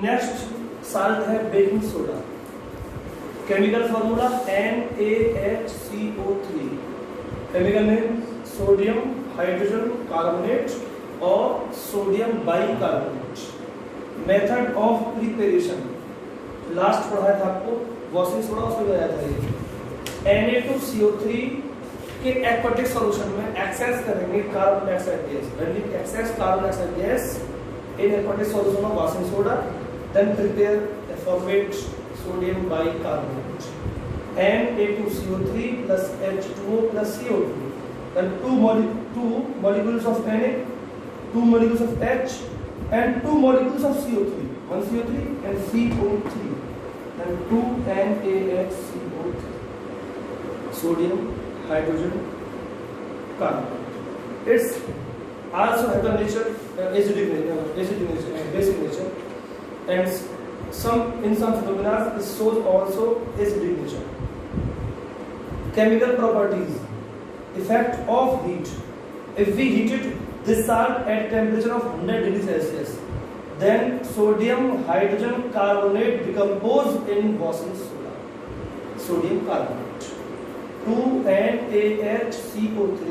Next salt है baking soda. Chemical formula NaHCO3। Chemical name sodium hydrogen carbonate और sodium bicarbonate. Method of preparation last पढ़ाया था आपको, washing soda उसमें बताया था ये। Na2CO3 के एक्वाटिक सॉल्यूशन में एक्सेस करेंगे carbon dioxide gas. When we excess carbon dioxide gas in aquatic solution of washing soda, then prepare a formate sodium bicarbonate Na2CO3 plus H2O plus CO2. Then two molecules of Na, 2 molecules of H, and 2 molecules of CO3. One CO3 and CO3. Then 2 NaHCO3. Sodium, hydrogen, carbonate. It's also have the nature acidic nature, basic nature, and in some phenomena it shows also acidic nature. Chemical properties. Effect of heat. If we heated this salt at temperature of 100 degrees Celsius, then sodium hydrogen carbonate decompose in washing soda. Sodium carbonate. 2 NaHCO3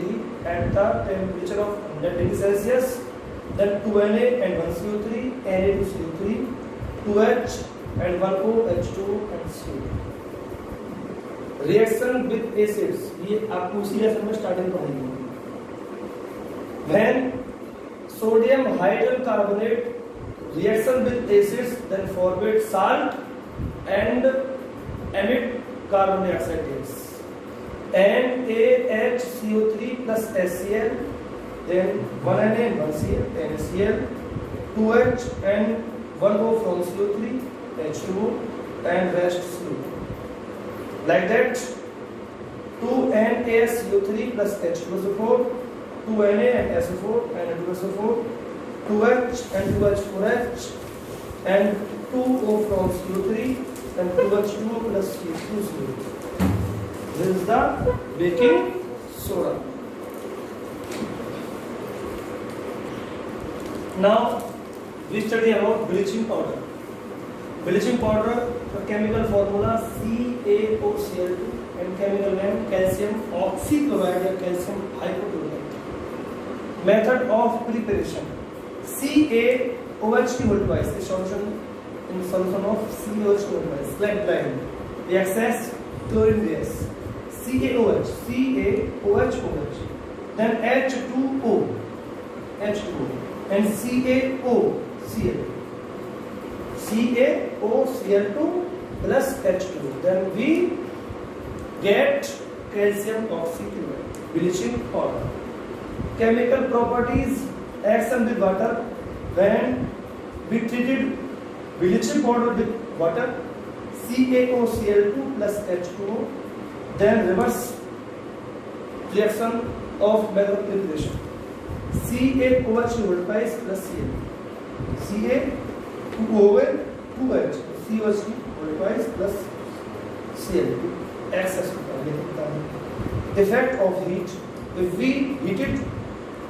at the temperature of 100 degrees Celsius, then 2 Na and 1 CO3, Na2CO3, 2H and 1 O, H2 and CO2. Reaction with acids, ये आपको उसी lesson में starting पढ़ेंगे। When sodium hydrogen carbonate reaction with acids then formate salt and emit carbon dioxide gas. NaHCO3 plus HCl, then 1 Na and 1 Cl, NaCl, 2H and 1 O from CO3, H2O and rest CO2. Like that, 2 NaSO3 plus H2SO4, 2 Na and SO4 and H2SO4, 2H and 2H4H, and 2O from CO3 and 2H2O plus CO2. This is the baking soda. Now we study about bleaching powder. Bleaching powder, the chemical formula CaOCl2 and chemical name calcium oxychloride or calcium hypochlorite. Method of preparation. CaOH2 whole twice is solution in solution of CaOH2 whole twice. Like blind. We access chlorine gas. CaOH, CaOH, then H2O, H2O, and CaOCl. CaOCl2 plus H2O. Then we get calcium oxychloride, bleaching powder. Chemical properties, action with water. When we treated bleaching powder with water, CaOCl2 plus H2O, then reverse reaction of method of preparation. CaOH2 plus Cl. Ca2OH, 2H, COH2 plus Cl2. Excess effect of heat. If we heated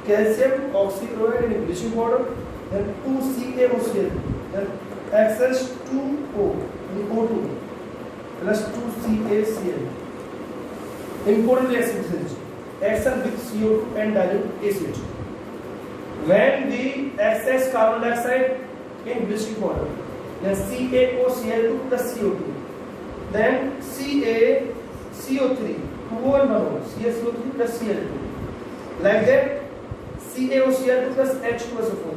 calcium oxychloride in bleaching powder, then 2CaOCl, then excess 2O in O2 plus 2CaCl. Important reaction, action with CO2 and dilute acid. When we excess carbon dioxide in bleaching powder, then CaOCl2 plus CO2, then CaCO3, 2O and 1O, CaCO3 plus Cl2. Like that, CaOCl2 plus H2SO4,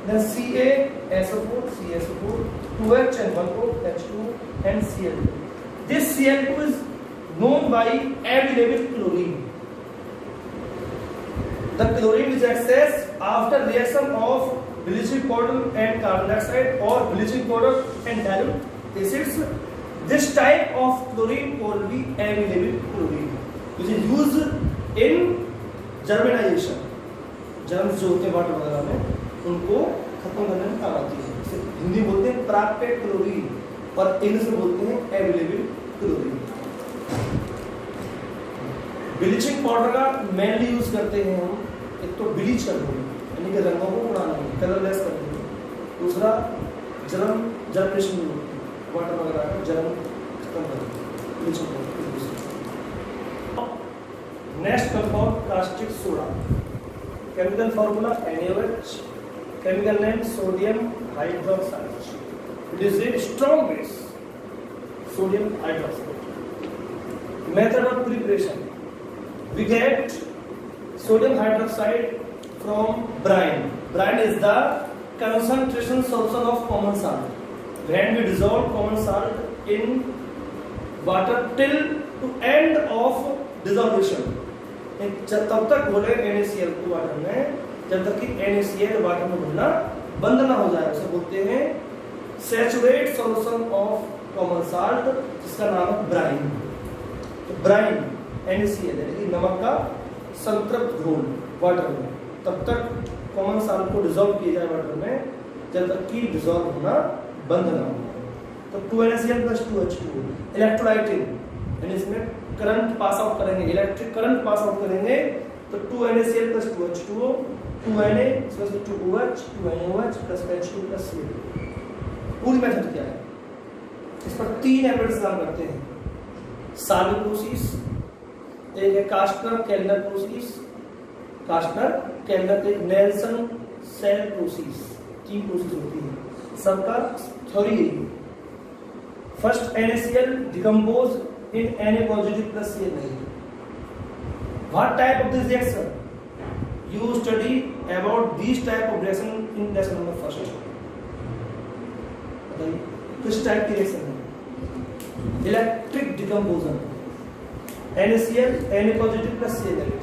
then CaSO4, CaSO4, 2H and 1O, H2O and Cl2. This Cl2 is known by available chlorine. The chlorine is accessed after reaction of bleaching powder and carbon dioxide or bleaching powder and dilute acids. This type of chlorine will be available chlorine, which is used in germination. Germs जो होते हैं water वगैरह में उनको खत्म करने में काम आती है। हिंदी बोलते हैं प्राप्य क्लोरीन और इंग्लिश में बोलते हैं अवेलेबल क्लोरीन। ब्लीचिंग पाउडर का मेनली यूज करते हैं हम, एक तो ब्लीच करते हैं यानी कि रंगों को उड़ाना है, कलरलेस करते हैं। दूसरा जर्मिनेशन नहीं होती, वाटर वगैरह का जर्म खत्म कर देती। Next compound caustic soda, chemical formula NaOH, chemical name sodium hydroxide. It is a strong base, sodium hydroxide. Method of preparation: we get sodium hydroxide from brine. Brine is the concentration solution of common salt. When we dissolve common salt in water till to end of dissolution, तब तक घोले NaCl को water में, जब तक कि NaCl water में घुलना बंद ना हो जाए, उसे बोलते हैं saturate solution of common salt, जिसका नाम है ब्राइन। तो ब्राइन NaCl यानी कि नमक का संतृप्त घोल वाटर में, तब तक कॉमन साल्ट को डिसॉल्व किया जाए वाटर में जब तक कि डिसॉल्व होना बंद ना हो। तो 2NaCl + 2H2O इलेक्ट्रोलाइटिंग, यानी इसमें करंट पास आउट करेंगे, इलेक्ट्रिक करंट पास आउट करेंगे, तो 2NaCl + 2H2O, 2Na + 2OH, 2NaOH + H2 + Cl। पूरी मेथड क्या है? इस पर 3 एप्रोच काम करते हैं। साल्ट प्रोसेस, एक है कास्टर केल्नर प्रोसेस, कास्टर केल्नर एक नेल्सन सेल प्रोसेस, 3 प्रोसेस होती है, सबका थ्योरी है। First NaCl decompose in Na+ + Cl-. What type of this reaction? You study about these type of reaction in lesson number 1. किस type की reaction है? Electric डिकम्पोजन, NaCl Na+ + Cl-.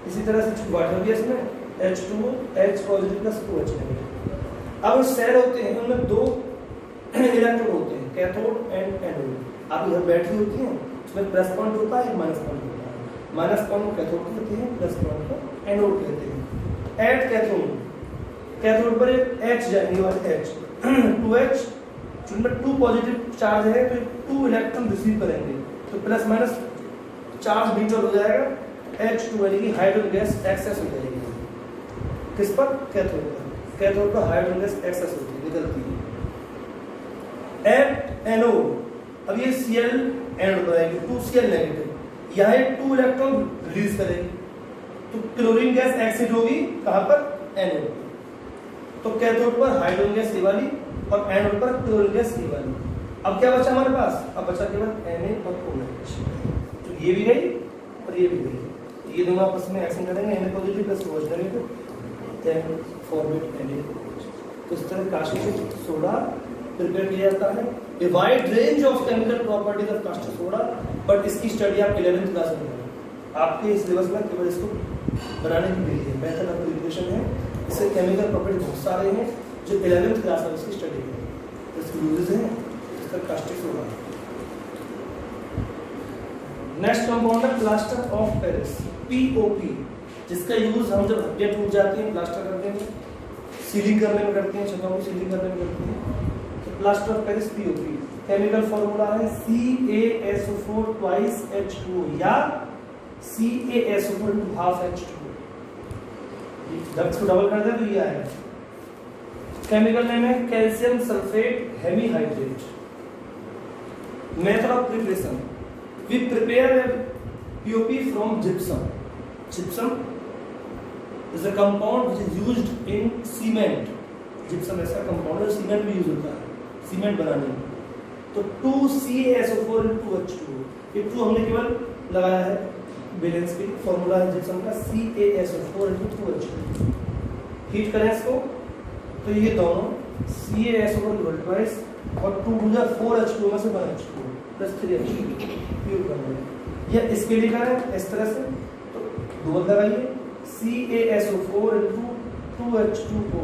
इसी तरह से वाटर भी इसमें H2O H+ + OH-. अब cell होते हैं, उनमें 2 इलेक्ट्रोड होते हैं, कैथोड एंड एनोड। आप इधर बैटरी होती है, उसमें प्लस पॉइंट होता है, माइनस पॉइंट होता है। माइनस पॉइंट कैथोड कहते हैं, प्लस पॉइंट को एनोड कहते हैं। एट कैथोड, कैथोड पर एक H जाएंगे और H 2H, जिनमें 2 पॉजिटिव चार्ज है तो 2 इलेक्ट्रॉन रिसीव करेंगे, तो प्लस माइनस चार्ज म्यूचुअल हो जाएगा, H2 यानी कि हाइड्रोजन गैस एक्सेस हो जाएगी। किस पर? कैथोड पर। कैथोड पर हाइड्रोजन गैस एक्सेस होती है, निकलती है। एट एनोड, अब ये Cl एनोड पर आएगी, 2Cl नेगेटिव, यहाँ 2 इलेक्ट्रॉन रिलीज करेगी, तो क्लोरीन गैस एक्सिड होगी कहाँ पर? एनोड। तो कैथोड पर हाइड्रोजन गैस ये वाली और एनोड पर क्लोरीन गैस ये वाली। अब क्या बचा हमारे पास? अब बचा केवल Na और OH। तो ये भी गई और ये भी गई, ये दोनों आपस में एक्शन करेंगे, Na+ + OH negative, then formate NaOH। तो इस तरह कास्टिक सोडा प्रिपेयर किया जाता है। A wide range of chemical properties of caustic soda, but इसकी स्टडी आप 11th क्लास में करेंगे। आपके सिलेबस में केवल इसको बनाने की विधि है, मेथड ऑफ प्रिपरेशन है। इससे केमिकल प्रॉपर्टी बहुत सारे हैं जो 11th क्लास में इसकी स्टडी है, इसके यूजेस हैं। इसका कास्टिक सोडा। नेक्स्ट कंपाउंड है प्लास्टर ऑफ पेरिस, POP, जिसका यूज हम जब हड्डियां टूट जाती हैं प्लास्टर करने में, सीलिंग करने में करते हैं, छतों की सीलिंग करने में करते हैं। Plaster of Paris POP, chemical formula है CaSO4 2 H2O या CaSO4 ½ H2O। जब इसको डबल कर दे तो ये आएगा। केमिकल नेम है calcium sulphate hemihydrate. Method of preparation: we prepare POP from gypsum. Gypsum is a compound which is used in cement. Gypsum ऐसा कंपाउंड है सीमेंट में यूज होता है, सीमेंट बनाने में। तो 2CaSO4 + 2H2O, ये 2 हमने केवल लगाया है बैलेंस के। फॉर्मूला है जिप्सम का CaSO4 * 2H2O। हीट करें इसको तो ये दोनों CaSO4 ट्वाइस और 2 4H2O में से 1H2O + 3H2O प्योर बनेगा। या इसके लिए करें इस तरह से, तो 2 लगाइए CaSO4 * 2H2O,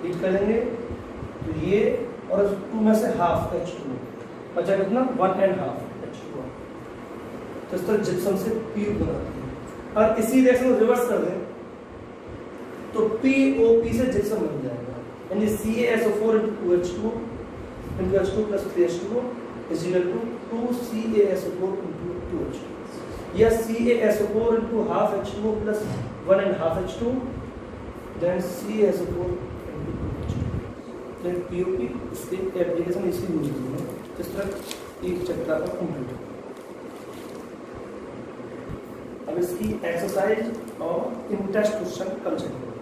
हीट करेंगे तो ये और 2 में से ½ H2O बचा कितना? 1.5 H2O। तो इस तरह जिप्सम से POP बनाते हैं। और इसी रिएक्शन को रिवर्स कर दें तो POP से जिप्सम बन जाएगा, यानी CaSO4 * 2H2O + H2 + 3H2O is equal to 2CaSO4 * 2H2O, या CaSO4 * ½ H2O + 1.5 H2O, then CaSO4 * 2H2O। फिर पीओपी उसकी एप्लीकेशन इसकी यूज होती है। इस तरह एक चैप्टर आपका कंप्लीट है। अब इसकी एक्सरसाइज और इंटरेस्ट क्वेश्चन कल चलेंगे।